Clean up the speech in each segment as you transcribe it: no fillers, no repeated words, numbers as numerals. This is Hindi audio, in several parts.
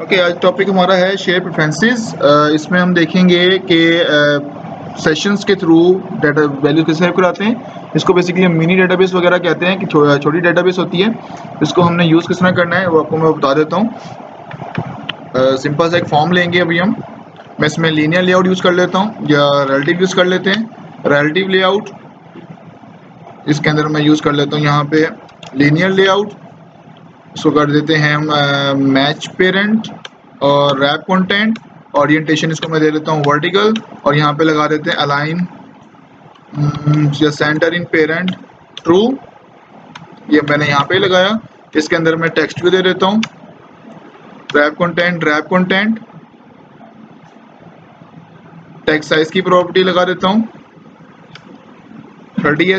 ओके, आज टॉपिक हमारा है शेयर प्रेफरेंसेस। इसमें हम देखेंगे कि सेशंस के थ्रू डाटा वैल्यू कैसे सेव कराते हैं। इसको बेसिकली हम मिनी डेटाबेस वगैरह कहते हैं कि छोटी डेटाबेस होती है। इसको हमने यूज़ किस तरह करना है वो आपको मैं बता देता हूँ। सिंपल सा एक फॉर्म लेंगे अभी हम। मैं इसमें लीनियर लेआउट यूज़ कर लेता हूँ या रिलेटिव यूज़ कर लेते हैं। रिलेटिव लेआउट इसके अंदर मैं यूज़ कर लेता हूँ यहाँ पे लीनियर लेआउट। इसको कर देते हैं हम मैच पेरेंट और रैप कंटेंट। ओरिएंटेशन इसको मैं दे देता हूँ वर्टिकल और यहाँ पे लगा देते हैं अलाइन या सेंटर इन पेरेंट ट्रू। ये मैंने यहाँ पे लगाया। इसके अंदर मैं टेक्स्ट भी दे देता हूँ रैप कंटेंट टेक्स्ट साइज की प्रॉपर्टी लगा देता हूँ 30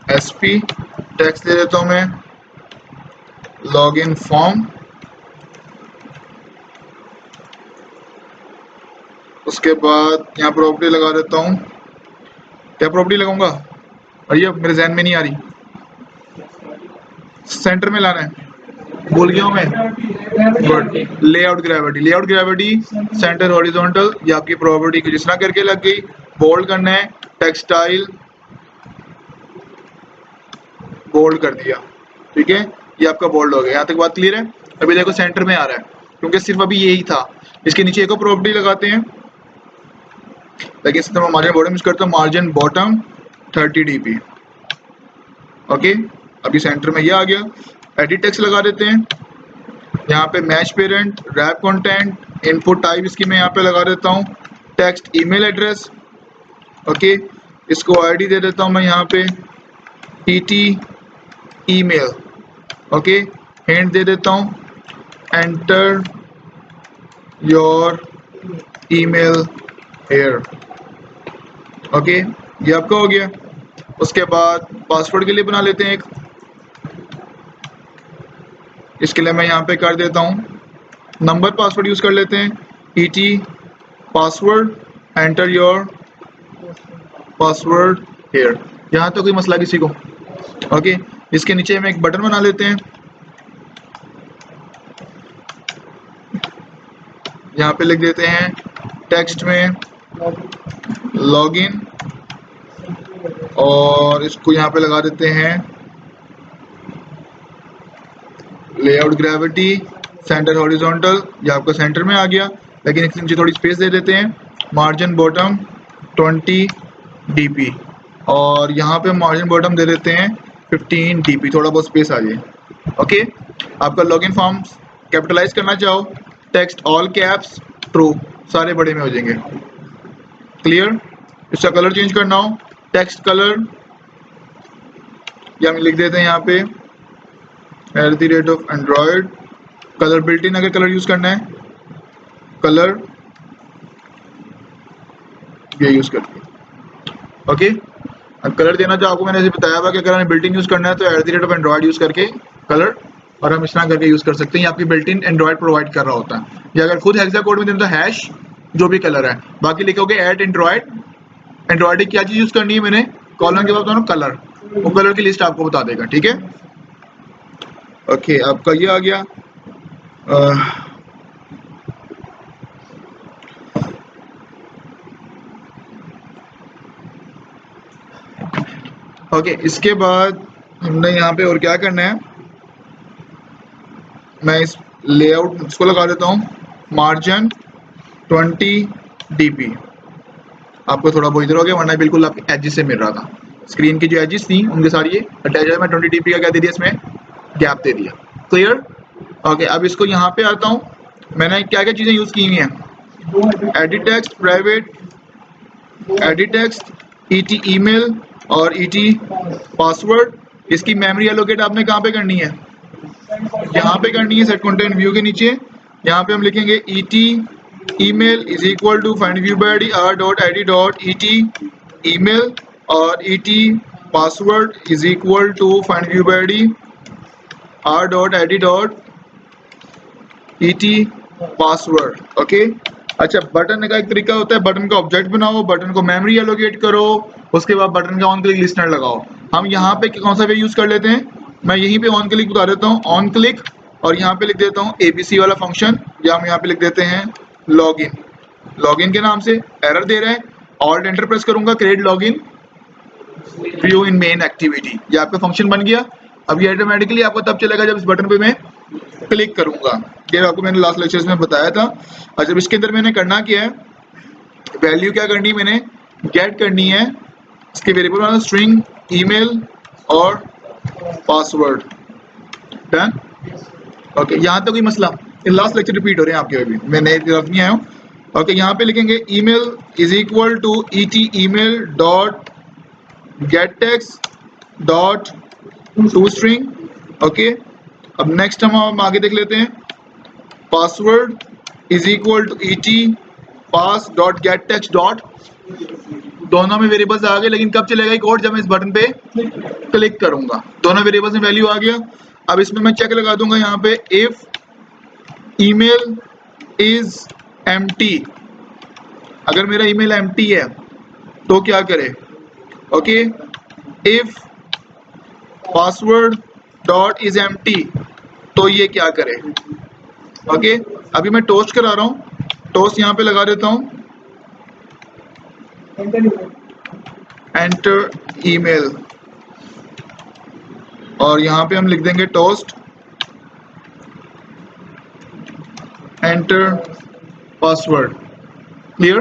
SP। टेक्स्ट दे देता हूँ मैं लॉगिन फॉर्म। उसके बाद यहाँ प्रॉपर्टी लगा देता हूँ। क्या प्रॉपर्टी लगाऊंगा भैया, मेरे जहन में नहीं आ रही। सेंटर में लाना है, भूल गया हूँ मैं। Good. Layout gravity centre horizontal, ये आपकी प्रॉपर्टी की जिस तरह करके लग गई। बोल्ड करना है, टेक्सटाइल बोल्ड कर दिया, ठीक है। ये आपका बोल्ड हो गया। यहाँ तक बात क्लियर है। अभी देखो सेंटर में आ रहा है क्योंकि सिर्फ अभी यही था। इसके नीचे एक और प्रॉपर्टी लगाते हैं, लेकिन इस तरह मार्जिन बॉटम यूज करता हूँ। Margin bottom 30 dp। ओके, अभी सेंटर में ये आ गया। एडिट टेक्स्ट लगा देते हैं यहाँ पे match parent wrap content input type इसकी मैं यहाँ पे लगा देता हूँ टेक्स्ट ईमेल एड्रेस। ओके, इसको आईडी दे देता हूँ मैं यहाँ पे टी ईमेल। ओके, हिंट दे देता हूँ enter your email here. Okay, ये आपका हो गया। उसके बाद पासवर्ड के लिए बना लेते हैं एक। इसके लिए मैं यहाँ पे कर देता हूँ नंबर पासवर्ड यूज़ कर लेते हैं ET password enter your password here. यहाँ तो कोई मसला किसी को। ओके, इसके नीचे हम एक बटन बना लेते हैं। यहाँ पे लिख देते हैं टेक्स्ट में लॉगिन और इसको यहाँ पे लगा देते हैं लेआउट ग्रेविटी सेंटर हॉरिजॉन्टल। ये आपका सेंटर में आ गया, लेकिन इसके नीचे थोड़ी स्पेस दे देते हैं मार्जिन बॉटम 20 dp और यहाँ पे मार्जिन बॉटम दे देते हैं 15 dp, थोड़ा बहुत स्पेस आ जाए। ओके, आपका लॉगिन फॉर्म कैपिटलाइज करना चाहो टेक्स्ट ऑल कैप्स ट्रू, सारे बड़े में हो जाएंगे। क्लियर। इसका कलर चेंज करना हो टेक्स्ट कलर या हम लिख देते हैं यहाँ पे @Android कलर बिल्ट इन। अगर कलर यूज करना है कलर ये यूज करते हैं। ओके, अब कलर देना चाहो आपको मैंने ऐसे बताया हुआ कि अगर हमें बिल्ट इन यूज करना है तो @Android यूज करके कलर और हम इस तरह करके यूज कर सकते हैं। ये आपकी बिल्ट इन एंड्रॉइड प्रोवाइड कर रहा होता है। या अगर खुद हेक्सा कोड में देना तो हैश जो भी कलर है, बाकी लिखोगे @Android की क्या चीज यूज करनी है मैंने कॉलम के बाद दोनों कलर, वो कलर की लिस्ट आपको बता देगा, ठीक है। ओके, आपका ये आ गया। ओके, इसके बाद हमने यहाँ पे और क्या करना है, मैं इस लेआउट इसको लगा देता हूँ मार्जिन 20 dp। आपको थोड़ा बहुत इधर हो गया, वरना बिल्कुल आपके एजिस से मिल रहा था। स्क्रीन की जो एजिस थी उनके सारी ये अटैच है। मैं 20 dp का क्या दे दिया, इसमें गैप दे दिया। क्लियर। ओके, अब इसको यहाँ पे आता हूँ। मैंने क्या क्या चीज़ें यूज़ की हुई हैं edit text private edit text ET email और ईटी पासवर्ड। इसकी मेमोरी एलोकेट आपने कहाँ पे करनी है, यहाँ पे करनी है सेट कंटेंट व्यू के नीचे। यहाँ पे हम लिखेंगे ET email is equal to find view by ID r.id.et email और ET password is equal to find view by ID r.id.et password. Okay, अच्छा, बटन का एक तरीका होता है, बटन का ऑब्जेक्ट बनाओ, बटन को मेमोरी एलोकेट करो, उसके बाद बटन का ऑन क्लिक लिस्टनर लगाओ। हम यहाँ पे कौन सा वे यूज कर लेते हैं, मैं यहीं पे ऑन क्लिक बता देता हूँ, ऑन क्लिक, और यहाँ पे लिख देता हूँ एबीसी वाला फंक्शन, या हम यहाँ पे लिख देते हैं लॉगिन। लॉगिन के नाम से एरर दे रहा है, ऑल्ट एंटर प्रेस करूंगा, क्रिएट लॉगिन व्यू इन मेन एक्टिविटी, ये आपका फंक्शन बन गया। अब ये ऑटोमेटिकली आपको तब चलेगा जब इस बटन पे मैं क्लिक करूंगा, ये आपको मैंने लास्ट लेक्चर्स में बताया था। और जब इसके अंदर मैंने करना क्या है, वैल्यू क्या करनी है, मैंने गेट करनी है, इसके वेरिएबल बनाना स्ट्रिंग ईमेल और पासवर्ड। Done, okay. यहाँ तक कोई मसला, लास्ट लेक्चर रिपीट हो रहे हैं आपके, अभी मैं नई तरफ नहीं आया हूँ। ओके, यहाँ पे लिखेंगे email is equal to et email dot get text dot to string. Okay, अब नेक्स्ट हम आगे देख लेते हैं, password is equal to et pass dot get text dot, दोनों में वेरिएबल्स आ गए, लेकिन कब चलेगा ये कोड, जब मैं इस बटन पे क्लिक करूंगा, दोनों वेरिएबल्स में वैल्यू आ गया। अब इसमें मैं चेक लगा दूंगा यहाँ पे, इफ ईमेल इज एम्प्टी, अगर मेरा ईमेल एम्प्टी है तो क्या करे, okay. If password dot is empty, तो ये क्या करे, ओके। अभी मैं टोस्ट करा रहा हूँ, टोस्ट यहाँ पे लगा देता हूँ, एंटर ईमेल, और यहाँ पे हम लिख देंगे टोस्ट एंटर पासवर्ड। क्लियर,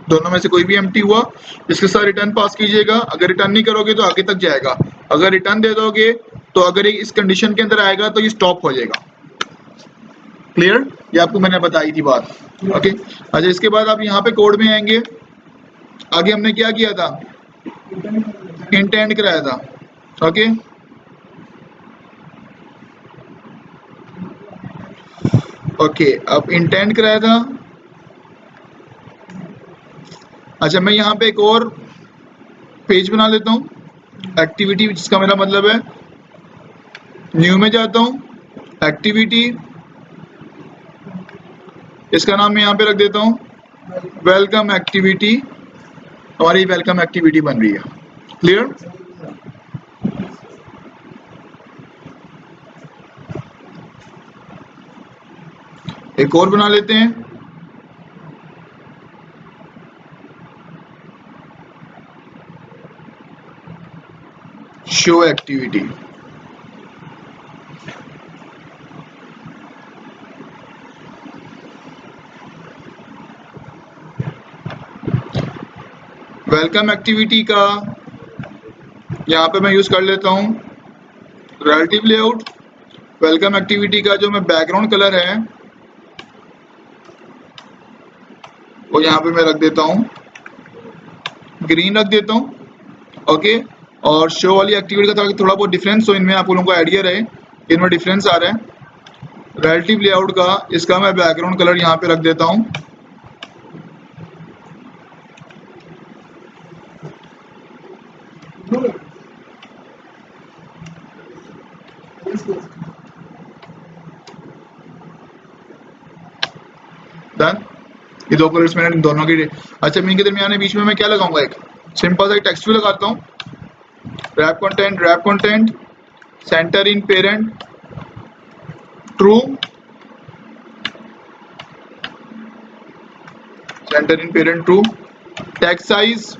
दोनों में से कोई भी एम्प्टी हुआ इसके साथ रिटर्न पास कीजिएगा, अगर रिटर्न नहीं करोगे तो आगे तक जाएगा, अगर रिटर्न दे दोगे तो अगर इस कंडीशन के अंदर आएगा तो ये स्टॉप हो जाएगा। क्लियर, ये आपको मैंने बताई थी बात, ओके। अच्छा, इसके बाद आप यहाँ पे कोड में आएंगे, आगे हमने क्या किया था, इंटेंड कराया था, ओके। ओके, अब इंटेंड कराया था। अच्छा, मैं यहाँ पे एक और पेज बना लेता हूँ, एक्टिविटी, जिसका मेरा मतलब है न्यू में जाता हूँ, एक्टिविटी, इसका नाम मैं यहाँ पे रख देता हूँ वेलकम एक्टिविटी, हमारी वेलकम एक्टिविटी बन रही है। क्लियर, एक और बना लेते हैं, शो एक्टिविटी। वेलकम एक्टिविटी का यहाँ पे मैं यूज कर लेता हूँ रिलेटिव लेआउट। वेलकम एक्टिविटी का जो मैं बैकग्राउंड कलर है वो यहाँ पे मैं रख देता हूँ ग्रीन रख देता हूँ, ओके। और शो वाली एक्टिविटी का थोड़ा बहुत डिफरेंस हो इनमें, आप लोगों को आइडिया रहे इनमें डिफरेंस आ रहा है। रिलेटिव लेआउट का इसका मैं बैकग्राउंड कलर यहाँ पे रख देता हूँ डन, ये दो कलर्स मैंने दोनों की। अच्छा, मैं इनके दरमियान बीच में मैं क्या लगाऊंगा, एक सिंपल सा टेक्स्ट भी लगाता हूँ, wrap content center in parent true, center in parent true, text size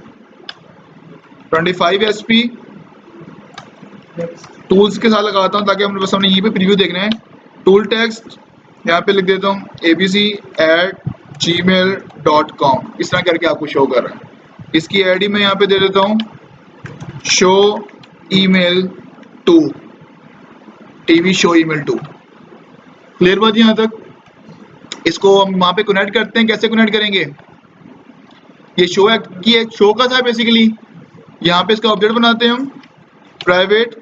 25 SP, tools के साथ लगाता हूँ ताकि हम बस हमने यहीं पे प्रीव्यू देखना है। टूल टेक्स्ट यहाँ पे लिख देता हूँ abc@gmail.com, इस तरह करके आपको शो कर रहा है। इसकी आईडी मैं यहाँ पे दे देता हूँ show email 2, TV show email 2। Clear बात यहाँ तक, इसको हम वहाँ पे कनेक्ट करते हैं, कैसे कनेक्ट करेंगे, ये शो की एक शो का था बेसिकली, यहाँ पे इसका ऑब्जेक्ट बनाते हैं हम private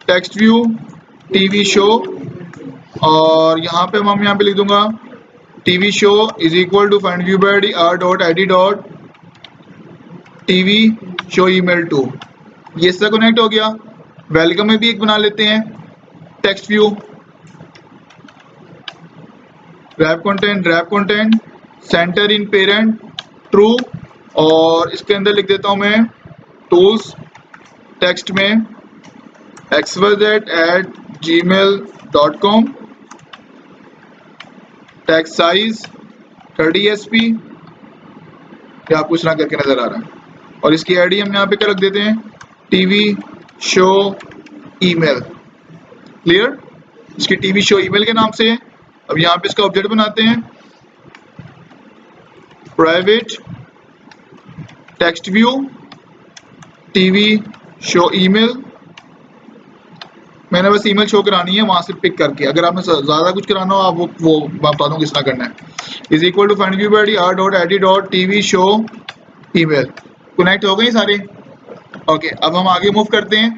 text view TV show, और यहाँ पे हम यहाँ पे लिख दूंगा TV show is equal to find view by r.id TV show email 2, ये इससे कनेक्ट हो गया। वेलकम में भी एक बना लेते हैं text view, wrap content center in parent true, और इसके अंदर लिख देता हूँ मैं टूल्स टेक्स्ट में xyz@gmail.com, टेक्स्ट साइज 30 SP, क्या कुछ ना करके नजर आ रहा है। और इसकी आईडी हम यहाँ पे क्या रख देते हैं, टीवी शो ईमेल। क्लियर, इसकी टीवी शो ईमेल के नाम से है। अब यहाँ पे इसका ऑब्जेक्ट बनाते हैं private text view TV show email. मैंने बस ईमेल शो करानी है वहां से पिक करके, अगर आपने ज्यादा कुछ कराना हो आप वो बता दूं किस तरह करना है। Is equal to find view by R dot I D dot TV show email. Connect हो गए सारे। ओके, अब हम आगे मूव करते हैं।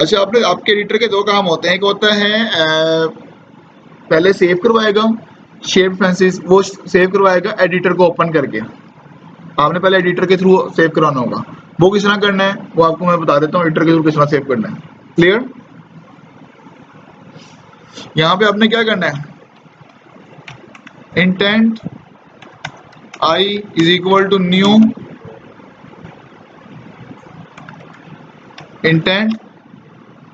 अच्छा, आपके एडिटर के दो काम होते हैं। एक होता है पहले सेव करवाएगा शेप फैंसीज, वो सेव करवाएगा एडिटर को ओपन करके। आपने पहले एडिटर के थ्रू सेव कराना होगा। वो किस तरह करना है वो आपको मैं बता देता हूँ, एडिटर के थ्रू किस तरह सेव करना है। क्लियर, यहाँ पे आपने क्या करना है, intent I is equal to new intent.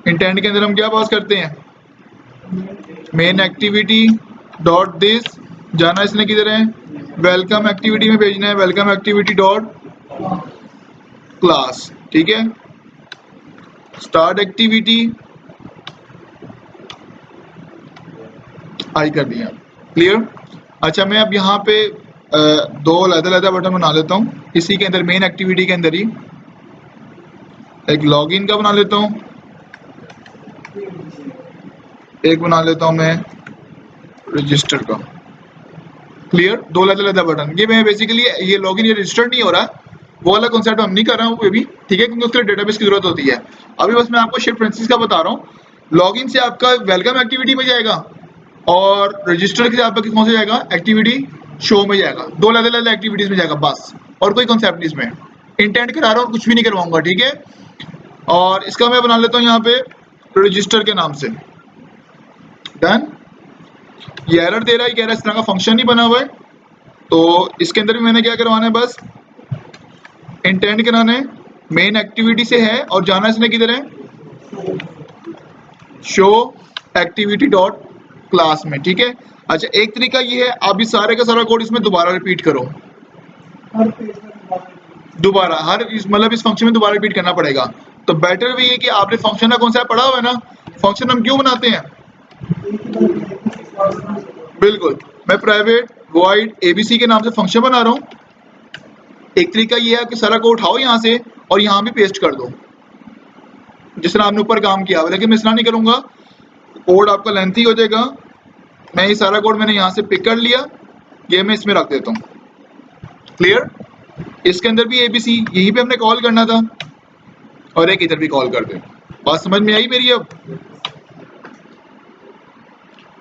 Intent के अंदर हम क्या पास करते हैं, मेन एक्टिविटी डॉट दिस, जाना इसने किधर है, वेलकम एक्टिविटी में भेजना है, वेलकम एक्टिविटी डॉट क्लास। ठीक है, स्टार्ट एक्टिविटी आई कर दिया। क्लियर। अच्छा, मैं अब यहाँ पे दो अलग-अलग बटन बना लेता हूँ इसी के अंदर, मेन एक्टिविटी के अंदर ही एक लॉगिन का बना लेता हूँ, एक बना लेता हूँ मैं रजिस्टर का। क्लियर, दो अलग-अलग बटन। ये मैं बेसिकली ये लॉगिन ये रजिस्टर्ड नहीं हो रहा, वो वाला कॉन्सेप्ट हम नहीं कर रहा हूँ वो भी, ठीक है, क्योंकि उसके लिए डेटाबेस की जरूरत होती है। अभी बस मैं आपको शिफ्ट प्रिंसिस का बता रहा हूँ। लॉगिन से आपका वेलकम एक्टिविटी में जाएगा और रजिस्टर से आपका किस से जाएगा, एक्टिविटी शो में जाएगा। दो अलग अलग एक्टिविटीज में जाएगा बस, और कोई कॉन्सेप्ट नहीं इसमें। इंटेंट करा रहा हूँ, कुछ भी नहीं करवाऊंगा, ठीक है। और इसका मैं बना लेता हूँ यहाँ पे रजिस्टर के नाम से। डन। ये एरर दे रहा है, कह रहा है इस तरह का फंक्शन नहीं बना हुआ है, तो इसके अंदर भी मैंने क्या करवाना है, बस इंटेंट कराना है, मेन एक्टिविटी से है और जाना इसने किधर है, शो एक्टिविटी डॉट क्लास में। ठीक है। अच्छा, एक तरीका ये है, आप इस सारे का सारा कोड इसमें दोबारा रिपीट करो, दोबारा हर मतलब इस फंक्शन में दोबारा रिपीट करना पड़ेगा। तो बेटर भी है कि आपने फंक्शन का कॉन्सेप्ट पढ़ा हुआ है ना, फंक्शन हम क्यों बनाते हैं, बिल्कुल, मैं प्राइवेट वॉइड एबीसी के नाम से फंक्शन बना रहा हूँ। एक तरीका ये है कि सारा कोड उठाओ यहाँ से और यहाँ भी पेस्ट कर दो, जिस तरह आपने ऊपर काम किया हुआ, लेकिन मैं इस तरह नहीं करूंगा, कोड आपका लेंथी हो जाएगा। मैं ये सारा कोड मैंने यहाँ से पिक कर लिया, ये मैं इसमें रख देता हूँ। क्लियर। इसके अंदर भी एबीसी यहीं पे हमने कॉल करना था और एक इधर भी कॉल कर दे। बात समझ में आई मेरी अब।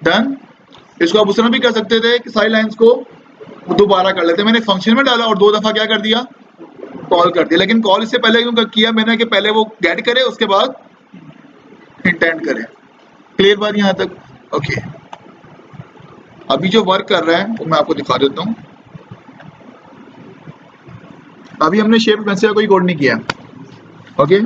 डन। इसको आप उस तरह भी कर सकते थे कि सारी लाइंस को दोबारा कर लेते। मैंने फंक्शन में डाला और दो दफा क्या कर दिया, कॉल कर दिया। लेकिन कॉल इससे पहले क्यों किया मैंने कि पहले वो गेट करे उसके बाद इंटेंट करे। क्लियर बात यहाँ तक। ओके, अभी जो वर्क कर रहा है वो मैं आपको दिखा देता हूँ। अभी हमने शेप पेंसिल का कोई कोड नहीं किया। ओके,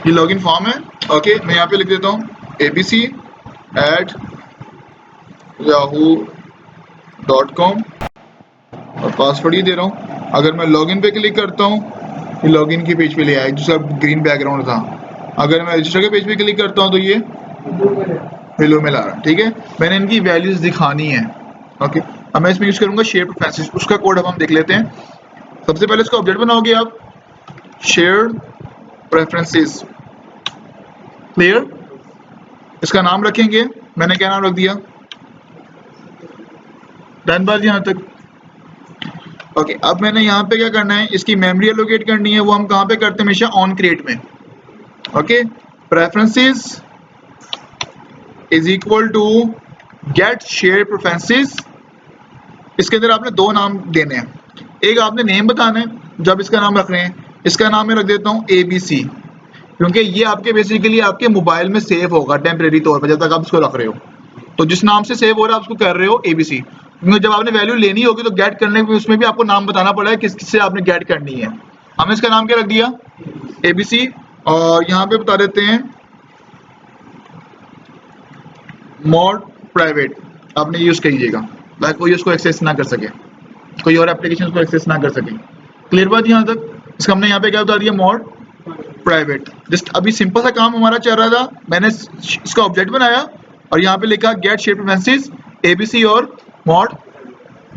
ये लॉगिन फॉर्म है। ओके, मैं यहाँ पे लिख देता हूँ abc@ yahoo.com और पासवर्ड ही दे रहा हूँ। अगर मैं लॉगिन पे क्लिक करता हूँ, ये लॉगिन की पेज पे ले आया जो सब ग्रीन बैकग्राउंड था। अगर मैं रजिस्टर के पेज पे क्लिक करता हूँ तो ये हेलो में ला रहा है। ठीक है, मैंने इनकी वैल्यूज दिखानी है। ओके, अब मैं इसमें यूज करूंगा शेयर प्रेफरेंसेस। उसका कोड अब हम देख लेते हैं। सबसे पहले इसका ऑब्जेक्ट बनाओगे आप, शेयर प्रेफरेंसेस। क्लियर, इसका नाम रखेंगे, मैंने क्या नाम रख दिया, डन बात यहाँ तक। ओके, अब मैंने यहाँ पे क्या करना है, इसकी मेमोरी एलोकेट करनी है। वो हम कहाँ पे करते हैं, हमेशा ऑन क्रिएट में। Okay, preferences is equal to get share preferences. इसके अंदर आपने दो नाम देने हैं। एक आपने नेम बताना है, जब इसका नाम रख रहे हैं, इसका नाम मैं रख देता हूँ ABC, क्योंकि ये आपके बेसिकली आपके मोबाइल में सेव होगा टेम्परेरी तौर पर जब तक आप इसको रख रहे हो। तो जिस नाम से सेव हो रहा है आप उसको कर रहे हो ABC, क्योंकि जब आपने वैल्यू लेनी होगी तो गेट करने में उसमें भी आपको नाम बताना पड़ेगा किस किससे आपने गेट करनी है। हमने इसका नाम क्या रख दिया, ABC। और यहाँ पे बता देते हैं मोड प्राइवेट, आपने यूज कीजिएगा ताकि कोई उसको एक्सेस ना कर सके, कोई और एप्लीकेशन को एक्सेस ना कर सके। क्लियर बात यहाँ तक। इसका हमने यहाँ पे क्या बता दिया, मोड प्राइवेट। जस्ट अभी सिंपल सा काम हमारा चल रहा था, मैंने इसका ऑब्जेक्ट बनाया और यहाँ पे लिखा गेट शेयर प्रेफरेंसेस ABC और mode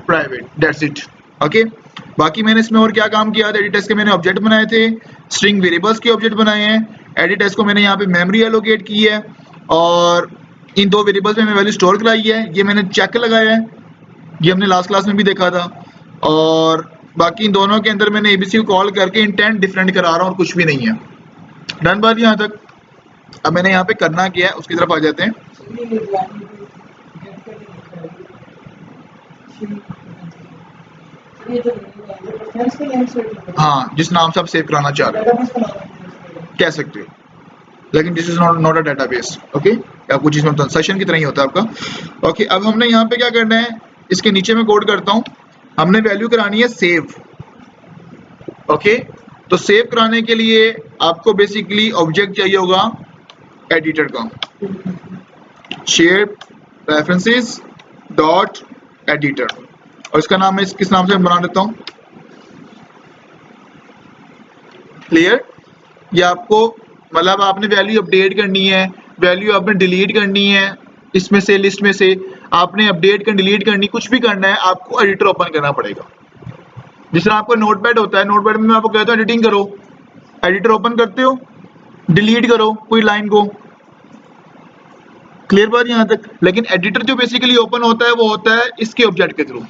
private, that's it. Okay, बाकी मैंने इसमें और क्या काम किया था, एडिटर्स के मैंने ऑब्जेक्ट बनाए थे, स्ट्रिंग वेरिएबल्स के ऑब्जेक्ट बनाए हैं, एडिटर्स को मैंने यहाँ पे मेमोरी एलोकेट की है और इन दो वेरिएबल्स में मैंने वैल्यू स्टोर कराई है। ये मैंने चेक लगाया है, ये हमने लास्ट क्लास में भी देखा था। और बाकी इन दोनों के अंदर मैंने ABC को कॉल करके इंटेंट डिफरेंट करा रहा हूँ और कुछ भी नहीं है। डन बात यहाँ तक। अब मैंने यहाँ पे करना क्या है उसकी तरफ आ जाते हैं। हाँ, जिस नाम से आप सेव कराना चाह रहे हो कह सकते हो, लेकिन this is not a database. Okay, या कुछ इसमें ट्रांसैक्शन की तरह ही होता है आपका। ओके, अब हमने यहाँ पे क्या करना है, इसके नीचे में कोड करता हूँ, हमने वैल्यू करानी है सेव। ओके, तो सेव कराने के लिए आपको बेसिकली ऑब्जेक्ट चाहिए होगा एडिटर का, शेयर प्रेफरेंसेस डॉट एडिटर, और इसका नाम मैं किस नाम से बना देता हूँ, क्लियर। ये आपको मतलब आपने वैल्यू अपडेट करनी है, वैल्यू आपने डिलीट करनी है, इसमें से लिस्ट में से आपने अपडेट कर डिलीट करनी, कुछ भी करना है आपको एडिटर ओपन करना पड़ेगा। जिस तरह आपको नोटपैड होता है, नोटपैड में मैं आपको कहता हूँ एडिटिंग करो, एडिटर ओपन करते हो, डिलीट करो कोई लाइन को। क्लियर बात यहाँ तक। लेकिन एडिटर जो बेसिकली ओपन होता है वो होता है इसके ऑब्जेक्ट के थ्रू,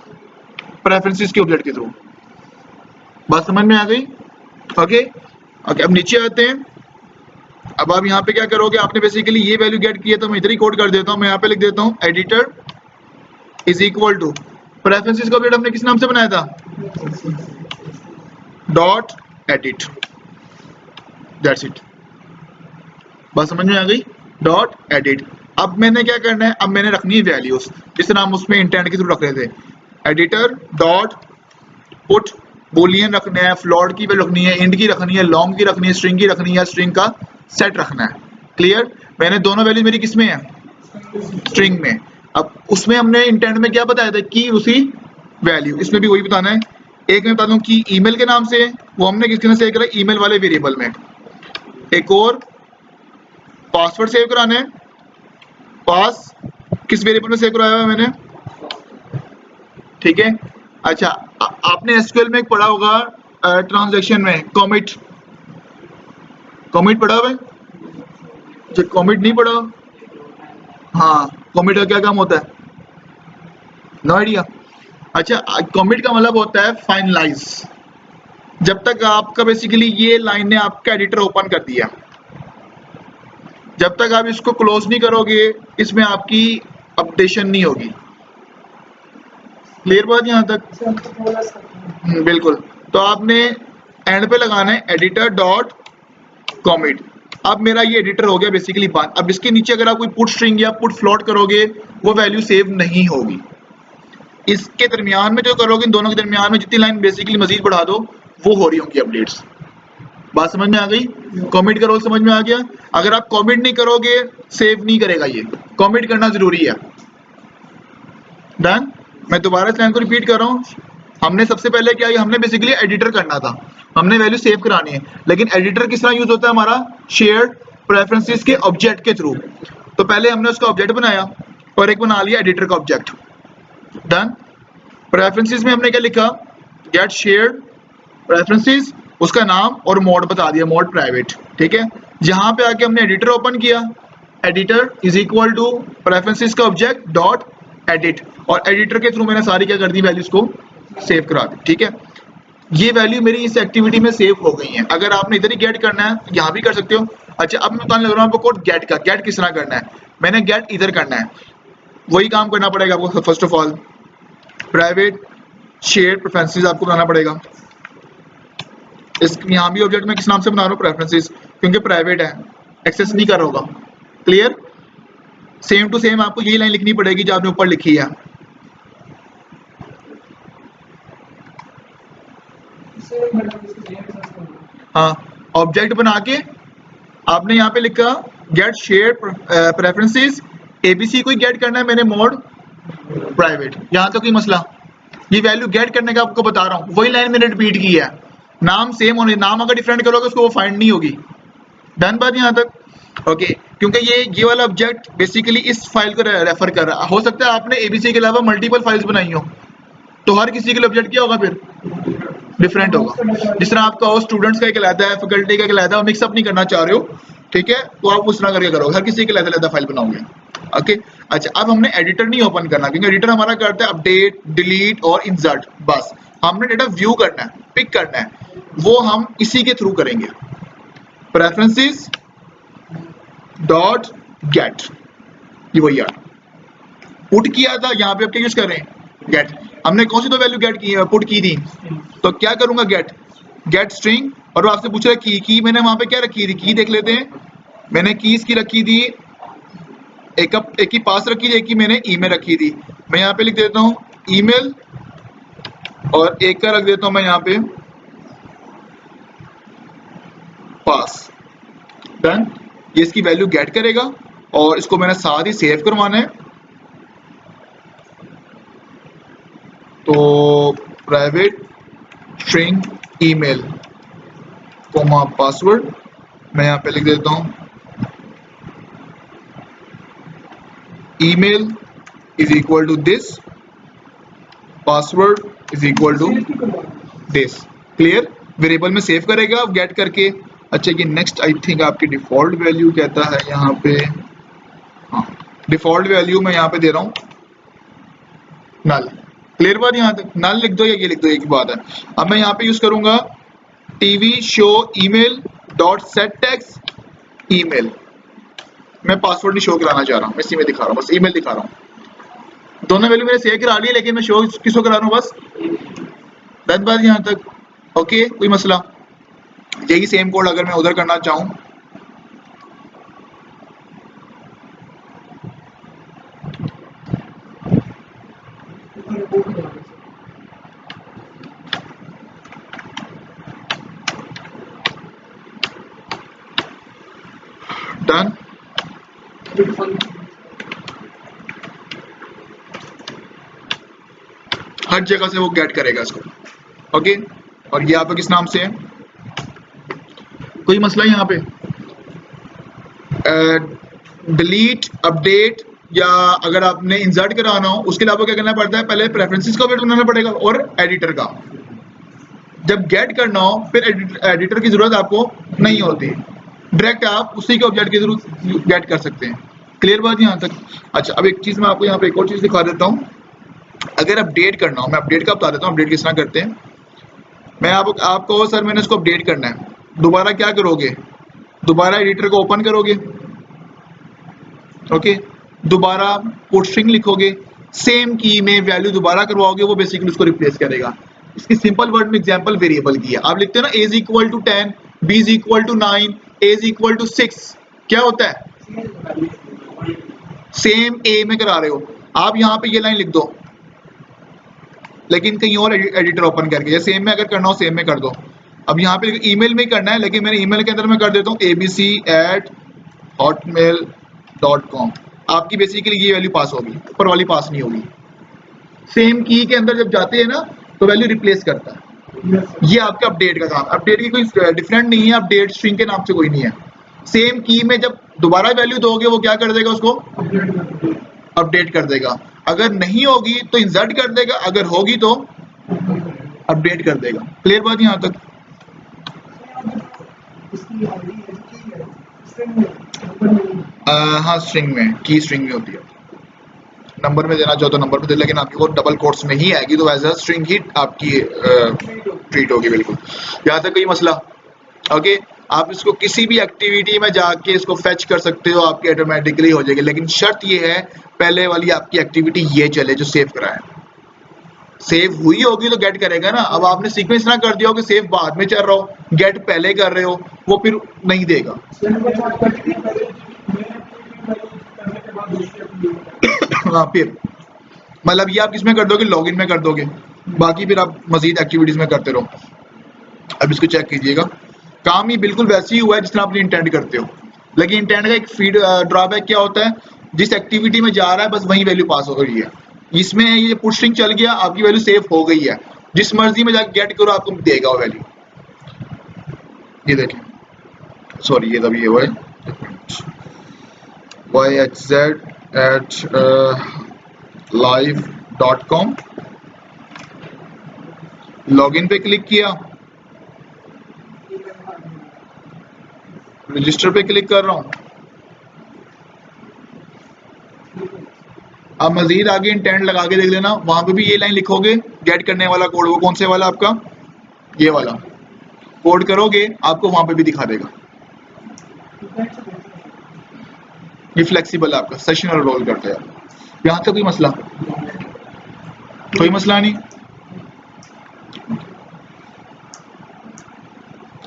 प्रेफरेंसेस के ऑब्जेक्ट के थ्रू। बात समझ में आ गई। ओके ओके, अब नीचे आते हैं। अब आप यहाँ पे क्या करोगे, आपने बेसिकली ये वैल्यू गेट की है तो मैं इधर ही कोड कर देता हूँ। मैं यहाँ पे लिख देता हूँ editor is equal to preferences का ऑब्जेक्ट हमने किस नाम से बनाया था, डॉट एडिट, दैट्स इट। बात समझ में आ गई, डॉट एडिट। अब मैंने क्या करना है, अब मैंने रखनी है वैल्यूज जिस तरह हम उसमें इंटेंट के थ्रू रख रहे थे। एडिटर डॉट पुट बोलियन रखना है, फ्लोट की वैल्यू रखनी है, इंट की रखनी है, लॉन्ग की रखनी है, स्ट्रिंग की रखनी है, स्ट्रिंग का सेट रखना है। क्लियर, मैंने दोनों वैल्यू मेरी किस में है, स्ट्रिंग में। अब उसमें हमने इंटेंट में क्या बताया था कि उसी वैल्यू, इसमें भी वही बताना है। एक मैं बता दूं कि ईमेल के नाम से, वो हमने किसके सेव करा, ईमेल वाले वेरिएबल में। एक और पासवर्ड सेव कराना है, पास किस वेरिएबल में सेव कराया हुआ मैंने, ठीक है। अच्छा, आपने एसक्यूएल में एक पढ़ा होगा ट्रांजैक्शन में कमिट, कमिट पढ़ा हुआ है, जो कमिट नहीं पढ़ा, हाँ, कमिट का क्या काम होता है, नो आइडिया। अच्छा, कमिट का मतलब होता है फाइनलाइज। जब तक आपका बेसिकली ये लाइन ने आपका एडिटर ओपन कर दिया, जब तक आप इसको क्लोज नहीं करोगे इसमें आपकी अपडेशन नहीं होगी। क्लियर बात यहाँ तक। बिल्कुल। तो आपने एंड पे लगाना है एडिटर डॉट कॉमिट। अब मेरा ये एडिटर हो गया बेसिकली बात। अब इसके नीचे अगर आप कोई पुट स्ट्रिंग या पुट फ्लोट करोगे वो वैल्यू सेव नहीं होगी। इसके दरमियान में जो करोगे, इन दोनों के दरमियान में जितनी लाइन बेसिकली मजीद बढ़ा दो वो हो रही होंगी अपडेट्स। बात समझ में आ गई, कमिट का रोल समझ में आ गया। अगर आप कमिट नहीं करोगे सेव नहीं करेगा, ये कमिट करना जरूरी है। डन। मैं दोबारा इस लाइन को रिपीट कर रहा हूँ। हमने सबसे पहले क्या किया, हमने बेसिकली एडिटर करना था, हमने वैल्यू सेव करानी है, लेकिन एडिटर किस तरह यूज होता है हमारा, शेयर्ड प्रेफरेंसेस के ऑब्जेक्ट के थ्रू। तो पहले हमने उसका ऑब्जेक्ट बनाया और एक बना लिया एडिटर का ऑब्जेक्ट। डन। प्रेफरेंसेस में हमने क्या लिखा, गेट शेयर्ड प्रेफरेंसेस, उसका नाम और मोड बता दिया, मोड प्राइवेट। ठीक है, यहाँ पे आके हमने एडिटर ओपन किया, editor is equal to preferences का ऑब्जेक्ट डॉट एडिट, और एडिटर के थ्रू मैंने सारी क्या कर दी, वैल्यूज को सेव करा दी। ठीक है, ये वैल्यू मेरी इस एक्टिविटी में सेव हो गई है। अगर आपने इधर ही गेट करना है यहाँ भी कर सकते हो। अच्छा, अब मैं बताने लग रहा हूँ आपको कोड गेट का। गेट किस तरह करना है, मैंने गेट इधर करना है, वही काम करना पड़ेगा आपको। First of all private share preferences आपको बनाना पड़ेगा। इस यहाँ भी ऑब्जेक्ट में किस नाम से बना रहा हूँ, प्रेफरेंसेस, क्योंकि प्राइवेट है, एक्सेस नहीं कर रहा होगा। क्लियर, सेम टू सेम आपको यही लाइन लिखनी पड़ेगी जो आपने ऊपर लिखी है। हाँ, ऑब्जेक्ट बना के आपने यहाँ पे लिखा गेट शेयर प्रेफरेंसेस, एबीसी को ही गेट करना है मैंने, मोड प्राइवेट। यहाँ तो कोई मसला, ये वैल्यू गेट करने का आपको बता रहा हूँ, वही लाइन मैंने रिपीट की है। नाम सेम होने, नाम अगर डिफरेंट करोगे उसको वो फाइंड नहीं होगी। डन बात यहाँ तक। ओके, क्योंकि ये वाला ऑब्जेक्ट बेसिकली इस फाइल को रेफर कर रहा है। हो सकता है आपने एबीसी के अलावा मल्टीपल फाइल्स बनाई हो, तो हर किसी के लिए ऑब्जेक्ट क्या होगा, फिर डिफरेंट होगा। जिस तरह आपका हो स्टूडेंट्स का एक अलग है, फैकल्टी का एक अलग है, मिक्सअप नहीं करना चाह रहे हो, ठीक है, तो आप उस तरह करके करोगे, हर किसी के लिए अलग फाइल बनाओगे। ओके, अच्छा, अब हमने एडिटर नहीं ओपन करना, क्योंकि एडिटर हमारा करता है अपडेट, डिलीट और इंसर्ट, बस। हमने डेटा व्यू करना है, पिक करना है, वो हम इसी के थ्रू करेंगे, प्रेफरेंसेस डॉट गेट। ये वही यार पुट किया था, यहाँ पे आप क्या यूज कर रहे हैं, गेट। हमने कौन सी दो वैल्यू गेट की, पुट की थी, तो क्या करूंगा, गेट स्ट्रिंग, और वो आपसे पूछ रहा है की मैंने वहां पे क्या रखी थी, की देख लेते हैं। मैंने कीज की रखी थी, एक की पास रखी थी, एक की मैंने ईमेल रखी थी। मैं यहाँ पे लिख देता हूँ ईमेल, और एक का रख देता हूँ मैं यहाँ पे पास। डन। ये इसकी वैल्यू गेट करेगा, और इसको मैंने साथ ही सेव करवाना है। तो private string email comma password, मैं यहाँ पे लिख देता हूँ email is equal to this, password is equal to this. Clear, variable में सेव करेगा अब गेट करके। अच्छा, ये नेक्स्ट आई थिंक आपकी डिफॉल्ट वैल्यू कहता है यहाँ पे, हाँ, डिफॉल्ट वैल्यू मैं यहाँ पे दे रहा हूँ नल। क्लियर बात, यहाँ तक नल लिख दो या ये लिख दो, एक ही बात है। अब मैं यहाँ पे यूज करूंगा TV show email dot set text email. मैं पासवर्ड नहीं शो कराना चाह रहा हूँ, मैं इसी में दिखा रहा हूँ, बस ईमेल दिखा रहा हूँ। दोनों वैल्यू मैंने सेव करा ली, लेकिन मैं शो किसको करा रहा हूँ, बस। दस बात यहाँ तक। ओके, कोई मसला, यही सेम कोड अगर मैं उधर करना चाहूँ, डन। हर जगह से वो गेट करेगा इसको। ओके, और ये आपका किस नाम से है, कोई मसला यहाँ पे, डिलीट, अपडेट, या अगर आपने इंसर्ट कराना हो उसके अलावा क्या करना पड़ता है, पहले प्रेफरेंसेस का ऑब्जेक्ट बनाना पड़ेगा और एडिटर का। जब गेट करना हो फिर एडिटर की जरूरत आपको नहीं होती, डायरेक्ट आप उसी के ऑब्जेक्ट के थ्रू गेट कर सकते हैं। क्लियर बात यहाँ तक। अच्छा, अब एक चीज मैं आपको यहाँ पे एक और चीज दिखा देता हूँ। अगर अपडेट करना हो, मैं अपडेट का बता देता हूँ, अपडेट किस तरह करते हैं। मैं आपको सर मैंने इसको अपडेट करना है, दोबारा क्या करोगे, दोबारा एडिटर को ओपन करोगे, ओके, दोबारा पुट स्ट्रिंग लिखोगे, सेम की में वैल्यू दोबारा करवाओगे, वो बेसिकली उसको रिप्लेस करेगा। इसकी सिंपल वर्ड में एग्जांपल वेरिएबल की है। आप लिखते हो ना a is equal to 10, b is equal to 9, a is equal to 6, क्या होता है, सेम a में करा रहे हो आप, यहाँ पे ये लाइन लिख दो, लेकिन कहीं और एडिटर ओपन करके, या सेम में अगर करना हो सेम में कर दो। अब यहाँ पे ईमेल में करना है, लेकिन मैंने ईमेल के अंदर मैं कर देता हूँ abc@hotmail.com। आपकी बेसिकली ये वैल्यू पास होगी, ऊपर वाली पास नहीं होगी। सेम की के अंदर जब जाते हैं ना तो वैल्यू रिप्लेस करता है। ये आपका अपडेट का काम, अपडेट की कोई डिफरेंट नहीं है, अपडेट स्ट्रिंग के नाम से कोई नहीं है। सेम की में जब दोबारा वैल्यू दोगे वो क्या कर देगा, उसको अपडेट कर देगा। अगर नहीं होगी तो इंसर्ट कर देगा, अगर होगी तो अपडेट कर देगा। क्लियर बात यहाँ तक? हाँ, स्ट्रिंग में, की स्ट्रिंग में होती है। नंबर में देना चाहो तो नंबर में दे, लेकिन आपकी वो डबल कोट्स में ही आएगी, तो एज अ स्ट्रिंग ही आपकी ट्रीट होगी। बिल्कुल, यहाँ तक कोई मसला? ओके, आप इसको किसी भी एक्टिविटी में जाके इसको फेच कर सकते हो, आपकी ऑटोमेटिकली हो जाएगी, लेकिन शर्त ये है पहले वाली आपकी एक्टिविटी ये चले जो सेव कराए। सेव हुई होगी तो गेट करेगा ना। अब आपने सीक्वेंस ना कर दिया हो कि सेव बाद में चल रहा हो, गेट पहले कर रहे हो, वो फिर नहीं देगा। हाँ, फिर मतलब ये आप किसमें कर दोगे, लॉगिन में कर दोगे, बाकी फिर आप मजीद एक्टिविटीज में करते रहो। अब इसको चेक कीजिएगा, काम ही बिल्कुल वैसे ही हुआ है जिस तरह आप इंटेंड करते हो, लेकिन इंटेंड का एक फीड ड्रॉबैक क्या होता है, जिस एक्टिविटी में जा रहा है बस वही वैल्यू पास हो रही है। इसमें ये पुट स्ट्रिंग चल गया, आपकी वैल्यू सेव हो गई है, जिस मर्जी में जाके गेट करो आपको देगा वो वैल्यू। ये देखें, सॉरी ये तभी हुआ है yhz@live.com, लॉगिन पे क्लिक किया, रजिस्टर पे क्लिक कर रहा हूँ। अब मजीद आगे इंटेंट लगा के देख लेना, वहां पे भी ये लाइन लिखोगे, गेट करने वाला कोड वो कौन से वाला आपका, ये वाला कोड करोगे आपको वहां पे भी दिखा देगा। ये फ्लेक्सिबल है आपका, सेशन और रोल करते हैं। यहाँ तक कोई मसला, कोई मसला नहीं।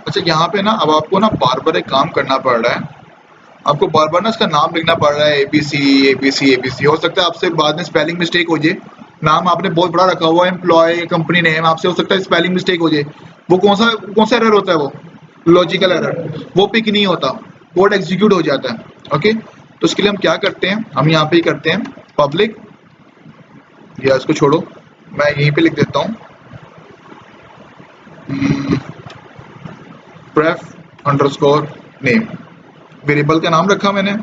अच्छा, यहाँ पे ना अब आपको ना बार बार एक काम करना पड़ रहा है, आपको बार बार ना इसका नाम लिखना पड़ रहा है, एबीसी एबीसी एबीसी। हो सकता है आपसे बाद में स्पेलिंग मिस्टेक हो जाए, नाम आपने बहुत बड़ा रखा हुआ है, एम्प्लॉय कंपनी नेम, आपसे हो सकता है स्पेलिंग मिस्टेक हो जाए। वो कौन सा एरर होता है, वो लॉजिकल एरर, वो पिक नहीं होता, कोड एग्जीक्यूट हो जाता है। ओके, तो उसके लिए हम क्या करते हैं, हम यहाँ पे ही करते हैं पब्लिक, या इसको छोड़ो, मैं यहीं पे लिख देता हूँ pref_name, वेरिएबल का नाम रखा मैंने,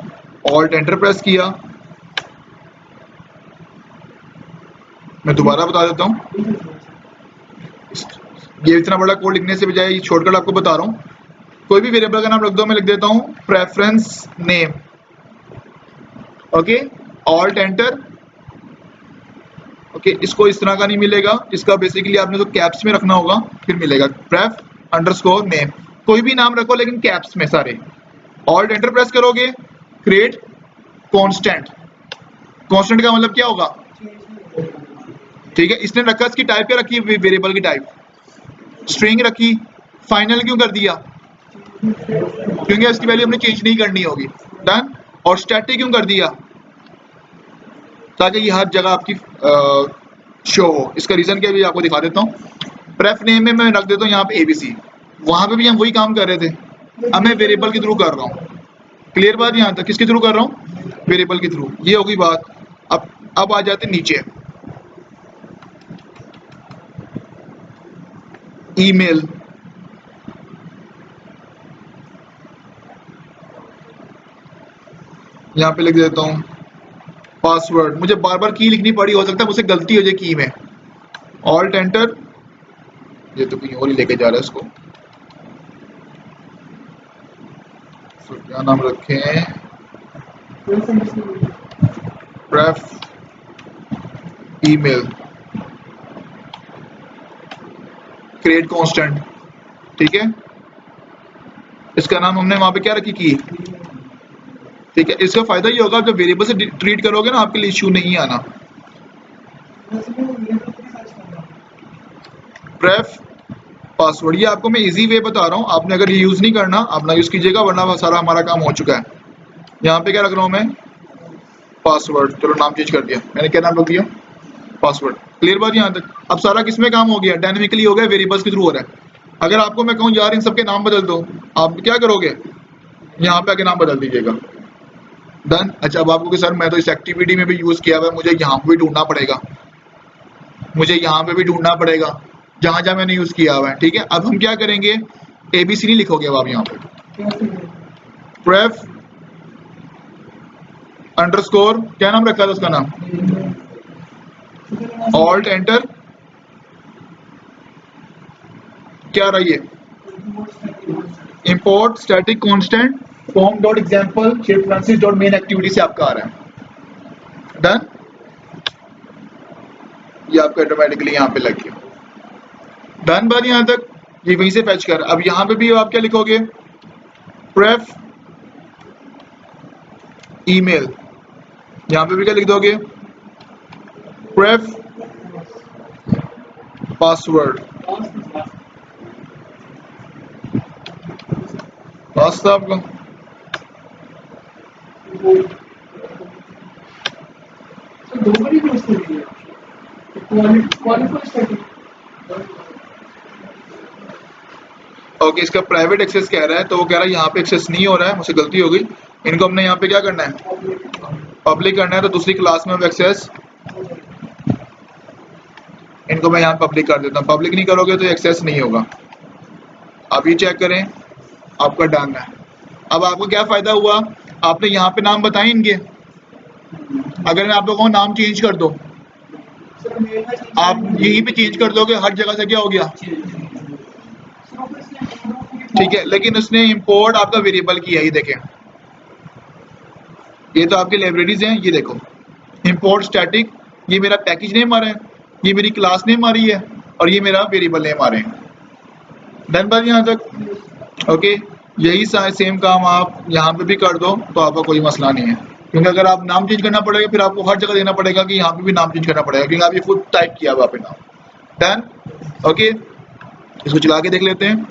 ऑल्ट एंटर प्रेस किया। मैं दोबारा बता देता हूँ, ये इतना बड़ा कोड लिखने से बजाय शॉर्टकट आपको बता रहा हूँ। कोई भी वेरिएबल का नाम रख दो, मैं लिख देता हूँ preference name. Okay, alt enter. Okay, इसको इस तरह का नहीं मिलेगा, इसका बेसिकली आपने तो कैप्स में रखना होगा, फिर मिलेगा pref_name। कोई भी नाम रखो लेकिन कैप्स में सारे। ऑल्ट एंटर प्रेस करोगे, क्रिएट कांस्टेंट। कांस्टेंट का मतलब क्या होगा, ठीक है, इसने रखा, इसकी टाइप क्या रखी, वेरिएबल की टाइप स्ट्रिंग रखी। फाइनल क्यों कर दिया, क्योंकि इसकी वैल्यू हमने चेंज नहीं करनी होगी। डन। और स्टैटिक क्यों कर दिया, ताकि ये हर जगह आपकी शो हो। इसका रीजन क्या भी आपको दिखा देता हूँ। प्रेफ नेम में मैं रख देता हूँ यहाँ पे एबीसी, वहां पे भी हम वही काम कर रहे थे, अब मैं वेरिएबल के थ्रू कर रहा हूँ। क्लियर बात यहाँ तक, किसके थ्रू कर रहा हूँ, वेरिएबल के थ्रू। ये होगी बात। अब आ जाते नीचे, ईमेल। यहाँ पे लिख देता हूँ पासवर्ड, मुझे बार बार की लिखनी पड़ी, हो सकता है मुझसे गलती हो जाए की में। ऑल्ट एंटर, ये तो कहीं और ही लेके जा रहा है इसको, तो क्या नाम रखें, प्रेफ ईमेल, क्रिएट कांस्टेंट। ठीक है, इसका नाम हमने वहां पे क्या रखी, की। ठीक है, इसका फायदा ये होगा जब वेरिएबल से ट्रीट करोगे ना, आपके लिए इश्यू नहीं आना। प्रेफ पासवर्ड, ये आपको मैं इजी वे बता रहा हूँ, आपने अगर ये यूज नहीं करना आप ना यूज कीजिएगा, वरना सारा हमारा काम हो चुका है। यहाँ पे क्या रख रहा हूँ मैं, पासवर्ड। चलो नाम चेंज कर दिया मैंने, क्या नाम रख दिया, पासवर्ड। क्लियर बात यहाँ तक। अब सारा किसमें काम हो गया, डायनेमिकली हो गया, वेरिएबल्स के थ्रू हो रहा है। अगर आपको मैं कहूँ यार इन सबके नाम बदल दो, आप क्या करोगे, यहाँ पे आके नाम बदल दीजिएगा। डन। अच्छा, अब आपको कि सर मैं तो इस एक्टिविटी में भी यूज किया हुआ है, मुझे यहाँ पे भी ढूंढना पड़ेगा, मुझे यहाँ पे भी ढूंढना पड़ेगा जहां जहां मैंने यूज किया हुआ है। ठीक है, अब हम क्या करेंगे, ABC नहीं लिखोगे अब आप यहाँ पे, प्रेफ अंडरस्कोर, क्या नाम रखा था उसका नाम, ऑल्ट एंटर, क्या रहा ये, import static constant form dot example shape Francis dot main activity से आपका आ रहा है। डन, ये आपका ऑटोमेटिकली यहाँ पे लग गया। डन बात यहाँ तक, ये वहीं से फैच कर। अब यहाँ पे भी आप क्या लिखोगे, प्रेफ ईमेल, यहाँ पे भी क्या लिख दोगे, प्रेफ पासवर्ड, पास था आपका। ओके, इसका प्राइवेट एक्सेस कह रहा है, तो वो कह रहा है यहाँ पे एक्सेस नहीं हो रहा है, मुझसे गलती हो गई। इनको हमने यहाँ पे क्या करना है, पब्लिक करना है, तो दूसरी क्लास में एक्सेस, इनको मैं यहाँ पब्लिक कर देता हूँ। पब्लिक नहीं करोगे तो एक्सेस नहीं होगा। अब ये चेक करें, आपका डन है। अब आपको क्या फायदा हुआ, आपने यहाँ पे नाम बताए इनके, अगर मैं आप लोगों को नाम चेंज कर दो, आप यहीं पे चेंज कर दोगे, हर जगह से क्या हो गया, ठीक है, लेकिन उसने इंपोर्ट आपका वेरिएबल किया, ये देखें, ये तो आपकी लाइब्रेरीज हैं, ये देखो इंपोर्ट स्टैटिक, ये मेरा पैकेज नेम आ रहा है, ये मेरी क्लास नेम आ रही है, और ये मेरा वेरिएबल नेम आ रहे हैं। डन बात यहाँ तक। ओके, यही सेम काम आप यहाँ पे भी कर दो तो आपका कोई मसला नहीं है, क्योंकि अगर आप नाम चेंज करना पड़ेगा फिर आपको हर जगह देना पड़ेगा कि यहाँ पे भी नाम चेंज करना पड़ेगा, क्योंकि आप ये खुद टाइप किया हुआ पे नाम। डन, ओके, इसको चला के देख लेते हैं,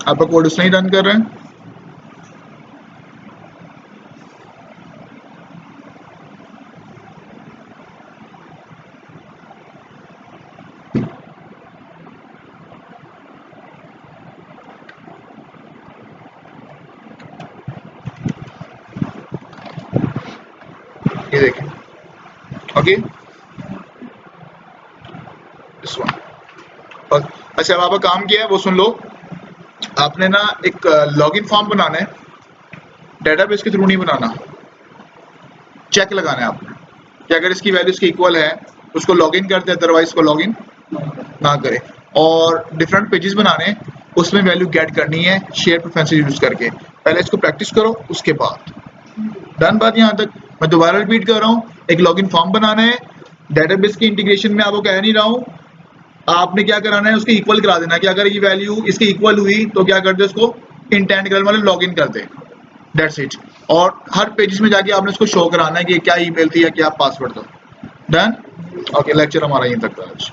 आपका कोड उसने ही रन कर रहे हैं। ये देखें, ओके, दिस वन। और अच्छा, अब आपका काम क्या है वो सुन लो। आपने ना एक लॉगिन फॉर्म बनाना है, डेटाबेस के थ्रू नहीं बनाना, चेक लगाना है आपने कि अगर इसकी वैल्यू इसकी इक्वल है उसको लॉगिन कर दे, अदरवाइज को लॉगिन ना करे। और डिफरेंट पेजेस बनाने, उसमें वैल्यू गेट करनी है शेयर प्रेफरेंसेस यूज करके। पहले इसको प्रैक्टिस करो, उसके बाद। डन बात यहाँ तक। मैं दोबारा रिपीट कर रहा हूँ, एक लॉगिन फॉर्म बनाना है, डेटाबेस की इंटीग्रेशन में आपको कह नहीं रहा हूँ, आपने क्या कराना है, उसके इक्वल करा देना कि अगर ये वैल्यू इसकी इक्वल हुई तो क्या कर दे, उसको इंटेंड कर मतलब लॉगिन कर दे, दैट्स इट। और हर पेजेस में जाके आपने उसको शो कराना है कि क्या ईमेल थी या क्या पासवर्ड था। डन, ओके, लेक्चर हमारा यहीं तक था आज।